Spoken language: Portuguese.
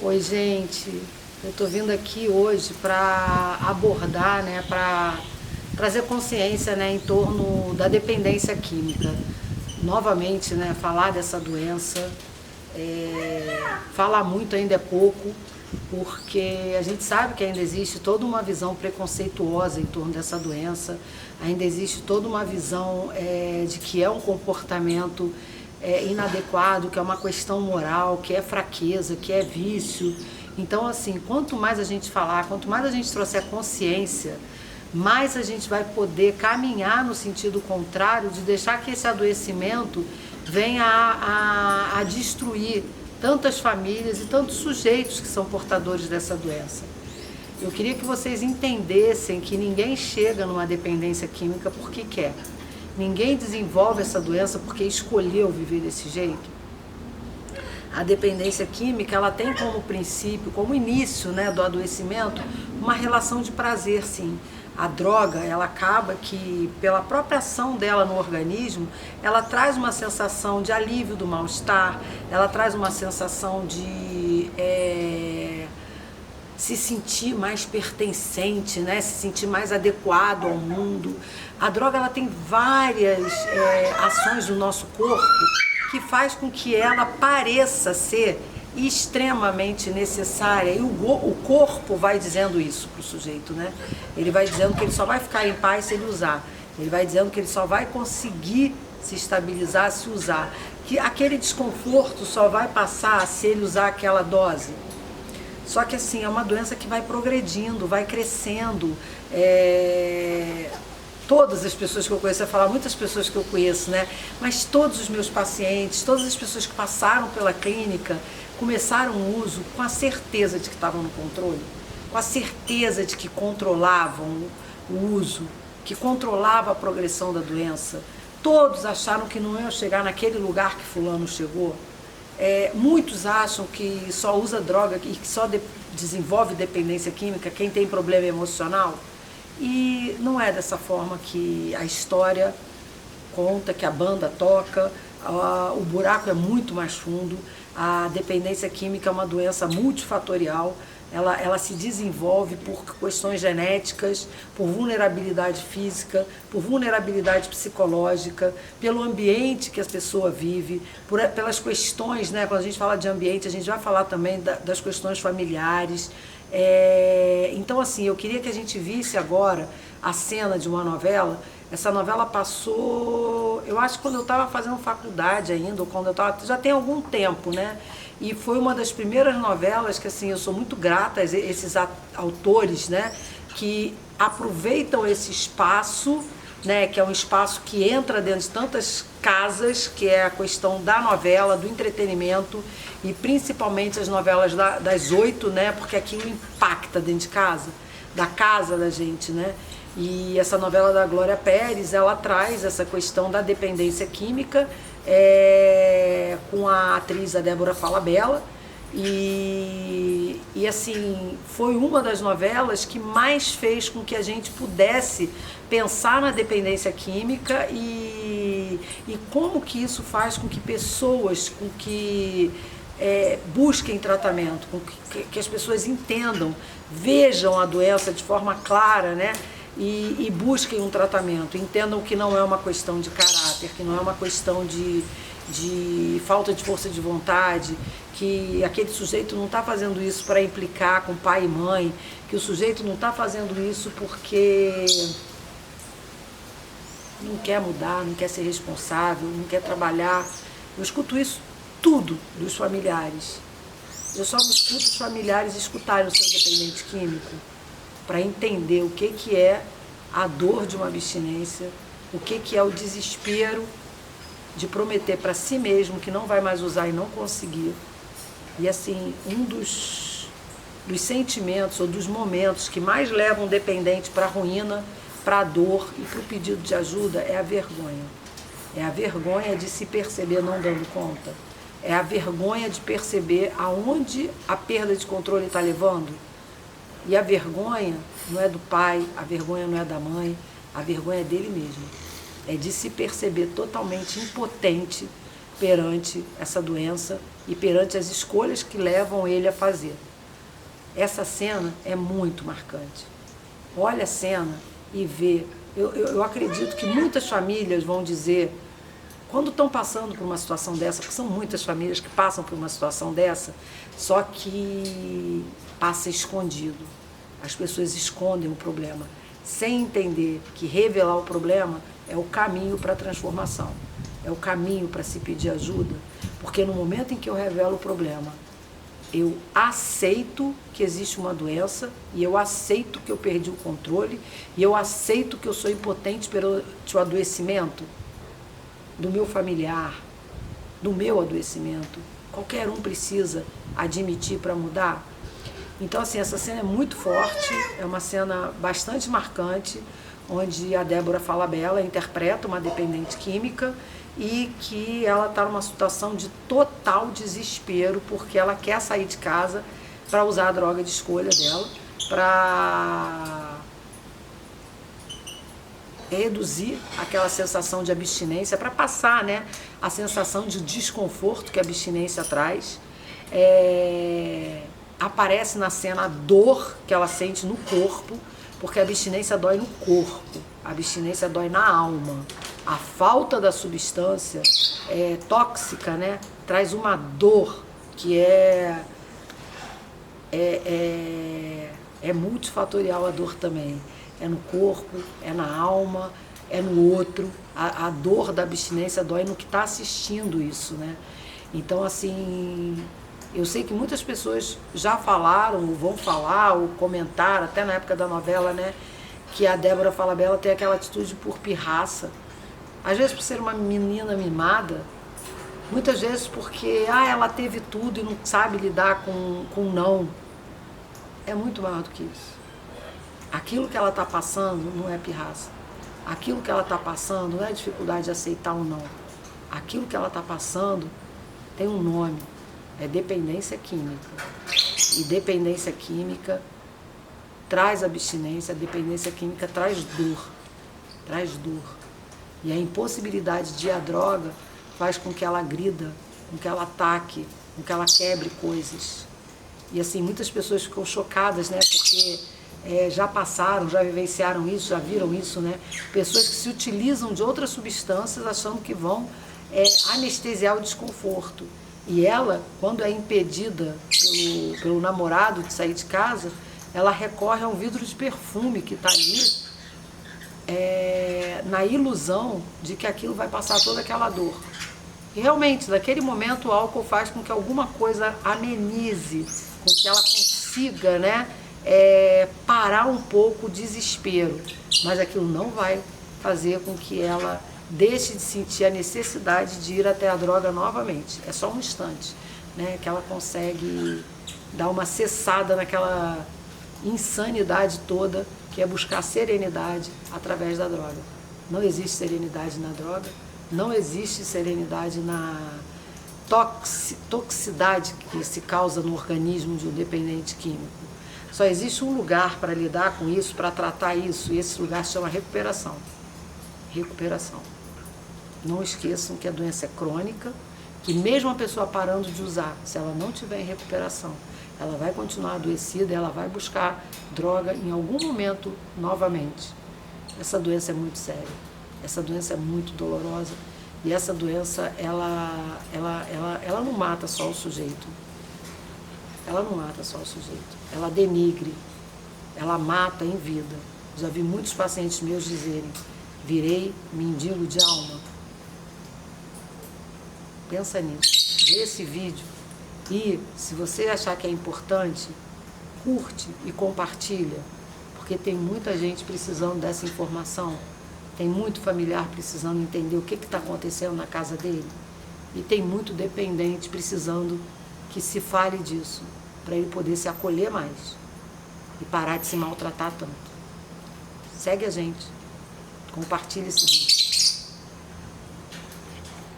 Oi, gente. Eu tô vindo aqui hoje para abordar, né, para trazer consciência, né, em torno da dependência química. Novamente, né, falar dessa doença. Falar muito ainda é pouco, porque a gente sabe que ainda existe toda uma visão preconceituosa em torno dessa doença, ainda existe toda uma visão de que é um comportamento inadequado, que é uma questão moral, que é fraqueza, que é vício. Então, assim, quanto mais a gente falar, quanto mais a gente trouxer consciência, mais a gente vai poder caminhar no sentido contrário de deixar que esse adoecimento venha a destruir tantas famílias e tantos sujeitos que são portadores dessa doença. Eu queria que vocês entendessem que ninguém chega numa dependência química porque quer. Ninguém desenvolve essa doença porque escolheu viver desse jeito. A dependência química, ela tem como princípio, como início, né, do adoecimento, uma relação de prazer, sim. A droga, ela acaba que, pela própria ação dela no organismo, ela traz uma sensação de alívio do mal-estar, ela traz uma sensação de se sentir mais pertencente, né? Se sentir mais adequado ao mundo. A droga, ela tem várias ações do nosso corpo que faz com que ela pareça ser extremamente necessária, e o corpo vai dizendo isso para o sujeito, né? Ele vai dizendo que ele só vai ficar em paz se ele usar, ele vai dizendo que ele só vai conseguir se estabilizar se usar, que aquele desconforto só vai passar se ele usar aquela dose. Só que assim, é uma doença que vai progredindo, vai crescendo. Todas as pessoas que eu conheço, eu falar muitas pessoas que eu conheço, né? Mas todos os meus pacientes, todas as pessoas que passaram pela clínica, começaram o uso com a certeza de que estavam no controle, com a certeza de que controlavam o uso, que controlava a progressão da doença. Todos acharam que não iam chegar naquele lugar que fulano chegou. Muitos acham que só usa droga e que só desenvolve dependência química quem tem problema emocional. E não é dessa forma que a história conta, que a banda toca. O buraco é muito mais fundo. A dependência química é uma doença multifatorial. Ela se desenvolve por questões genéticas, por vulnerabilidade física, por vulnerabilidade psicológica, pelo ambiente que a pessoa vive, pelas questões, né? Quando a gente fala de ambiente, a gente vai falar também das questões familiares. Então, assim, eu queria que a gente visse agora a cena de uma novela. Essa novela passou, eu acho que quando eu estava fazendo faculdade ainda, ou quando eu estava, já tem algum tempo, né? E foi uma das primeiras novelas que, assim, eu sou muito grata a esses autores, né? Que aproveitam esse espaço, né? Que é um espaço que entra dentro de tantas casas, que é a questão da novela, do entretenimento, e principalmente as novelas das 8, né? Porque aquilo impacta dentro de casa, da casa da gente, né? E essa novela da Glória Pérez, ela traz essa questão da dependência química, com a atriz a Débora Falabella, e assim, foi uma das novelas que mais fez com que a gente pudesse pensar na dependência química e como que isso faz com que pessoas busquem tratamento, com que as pessoas entendam, vejam a doença de forma clara, né? E busquem um tratamento, entendam que não é uma questão de caráter, que não é uma questão de falta de força de vontade, que aquele sujeito não está fazendo isso para implicar com pai e mãe, que o sujeito não está fazendo isso porque não quer mudar, não quer ser responsável, não quer trabalhar. Eu escuto isso tudo dos familiares. Eu só me escuto os familiares escutarem o seu dependente químico para entender o que é a dor de uma abstinência, o que é o desespero de prometer para si mesmo que não vai mais usar e não conseguir. E assim, um dos sentimentos ou dos momentos que mais levam o dependente para a ruína, para a dor e para o pedido de ajuda é a vergonha. É a vergonha de se perceber não dando conta. É a vergonha de perceber aonde a perda de controle está levando. E a vergonha não é do pai, a vergonha não é da mãe, a vergonha é dele mesmo. É de se perceber totalmente impotente perante essa doença e perante as escolhas que levam ele a fazer. Essa cena é muito marcante. Olha a cena e vê. Eu acredito que muitas famílias vão dizer, quando estão passando por uma situação dessa, porque são muitas famílias que passam por uma situação dessa, só que passa escondido. As pessoas escondem o problema, sem entender que revelar o problema é o caminho para a transformação, é o caminho para se pedir ajuda, porque no momento em que eu revelo o problema, eu aceito que existe uma doença e eu aceito que eu perdi o controle e eu aceito que eu sou impotente perante o adoecimento do meu familiar, do meu adoecimento. Qualquer um precisa admitir para mudar. Então, assim, essa cena é muito forte, é uma cena bastante marcante, onde a Débora Falabella interpreta uma dependente química e que ela está numa situação de total desespero, porque ela quer sair de casa para usar a droga de escolha dela, para reduzir aquela sensação de abstinência, para passar, né, a sensação de desconforto que a abstinência traz. Aparece na cena a dor que ela sente no corpo, porque a abstinência dói no corpo, a abstinência dói na alma. A falta da substância tóxica, né, traz uma dor que é multifatorial a dor também. É no corpo, é na alma, é no outro. A dor da abstinência dói no que está assistindo isso, né? Então, assim, eu sei que muitas pessoas já falaram, ou vão falar, ou comentaram, até na época da novela, né, que a Débora Falabella tem aquela atitude por pirraça. Às vezes por ser uma menina mimada, muitas vezes porque ela teve tudo e não sabe lidar com não. É muito maior do que isso. Aquilo que ela está passando não é pirraça. Aquilo que ela está passando não é dificuldade de aceitar um não. Aquilo que ela está passando tem um nome, é dependência química. E dependência química traz abstinência, a dependência química traz dor. Traz dor. E a impossibilidade de ir à droga faz com que ela agrida, com que ela ataque, com que ela quebre coisas. E assim, muitas pessoas ficam chocadas, né? Porque já passaram, já vivenciaram isso, já viram isso, né? Pessoas que se utilizam de outras substâncias achando que vão anestesiar o desconforto. E ela, quando é impedida pelo namorado de sair de casa, ela recorre a um vidro de perfume que está ali, na ilusão de que aquilo vai passar toda aquela dor. E realmente, naquele momento, o álcool faz com que alguma coisa amenize, com que ela consiga, né, parar um pouco o desespero. Mas aquilo não vai fazer com que ela deixe de sentir a necessidade de ir até a droga novamente. É só um instante, né, que ela consegue dar uma cessada naquela insanidade toda, que é buscar serenidade através da droga. Não existe serenidade na droga, não existe serenidade na toxicidade que se causa no organismo de um dependente químico. Só existe um lugar para lidar com isso, para tratar isso, e esse lugar se chama recuperação. Recuperação. Não esqueçam que a doença é crônica, que mesmo a pessoa parando de usar, se ela não tiver em recuperação, ela vai continuar adoecida e ela vai buscar droga em algum momento novamente. Essa doença é muito séria, essa doença é muito dolorosa e essa doença, ela não mata só o sujeito. Ela não mata só o sujeito, ela denigre, ela mata em vida. Já vi muitos pacientes meus dizerem, virei mendigo de alma. Pensa nisso, vê esse vídeo e, se você achar que é importante, curte e compartilha, porque tem muita gente precisando dessa informação, tem muito familiar precisando entender o que está acontecendo na casa dele e tem muito dependente precisando que se fale disso, para ele poder se acolher mais e parar de se maltratar tanto. Segue a gente, compartilha esse vídeo.